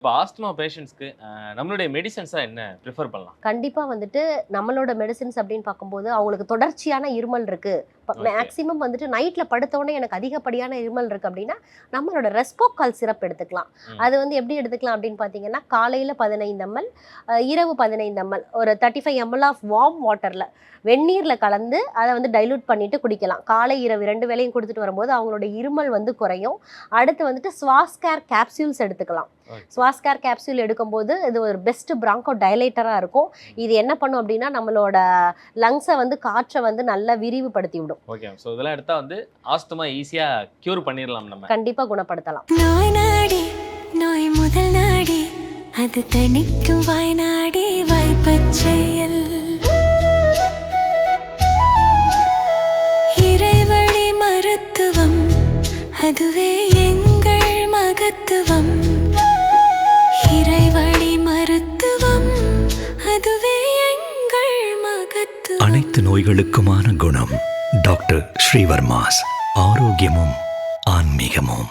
இப்போ ஆஸ்துமா பேஷண்ட்ஸ்க்கு நம்மளுடைய மெடிசன்ஸா என்ன ப்ரிஃபர் பண்ணலாம்? கண்டிப்பா வந்துட்டு நம்மளோட மெடிசின்ஸ் அப்படின்னு பார்க்கும்போது, அவங்களுக்கு தொடர்ச்சியான இருமல் இருக்கு. ஓகே. மேக்ஸிமம் வந்துட்டு நைட்ல படுத்தோனே எனக்கு அதிகப்படியான இருமல் இருக்கு அப்படின்னா, நம்மளோட ரெஸ்போகால் சிரப் எடுத்துக்கலாம். ம். அது வந்து எப்படி எடுத்துக்கலாம் அப்படின்னு பார்த்தீங்கன்னா, காலையில 15 ml, இரவு 15 ml, ஒரு 35 ml ஆஃப் வார்ம் வாட்டர்ல வெந்நீர்ல கலந்து அதை வந்து டைலூட் பண்ணிட்டு குடிக்கலாம். காலை, இரவு 2 வேளையும் குடுத்துட்டு வரும்போது அவங்களோட இருமல் வந்து குறையும். அடுத்து வந்துட்டு ஸ்வாஸ்கேர் கேப்சூல்ஸ் எடுத்துக்கலாம். ஓகே. ஸ்வாஸ்கேர் கேப்சூல் எடுக்கும்போது இது ஒரு பெஸ்ட் பிராங்கோ டைலேட்டரா இருக்கும். இது என்ன பண்ணும் அப்படின்னா, நம்மளோட லங்ஸை வந்து காற்றை வந்து நல்லா விரிவுபடுத்தி விடும். ஓகே. ஸோ இதெல்லாம் எடுத்தா வந்து ஆஸ்துமா ஈஸியா கியூர் பண்ணிடலாம் நம்ம. கண்டிப்பா குணப்படுத்தலாம். நோய் நாடி நோய் முதல் நாடி அது தணிக்கும் வாய்நாடி வாய்ப்பச் செயல் இறைவழி மருத்துவம் அதுவே எங்கள் மகத்துவம். இறைவழி மருத்துவம் அதுவே எங்கள் மகத்துவம். அனைத்து நோய்களுக்குமான குணம் டாக்டர் ஸ்ரீவர்மாஸ். ஆரோக்கியமும் ஆன்மீகமும்.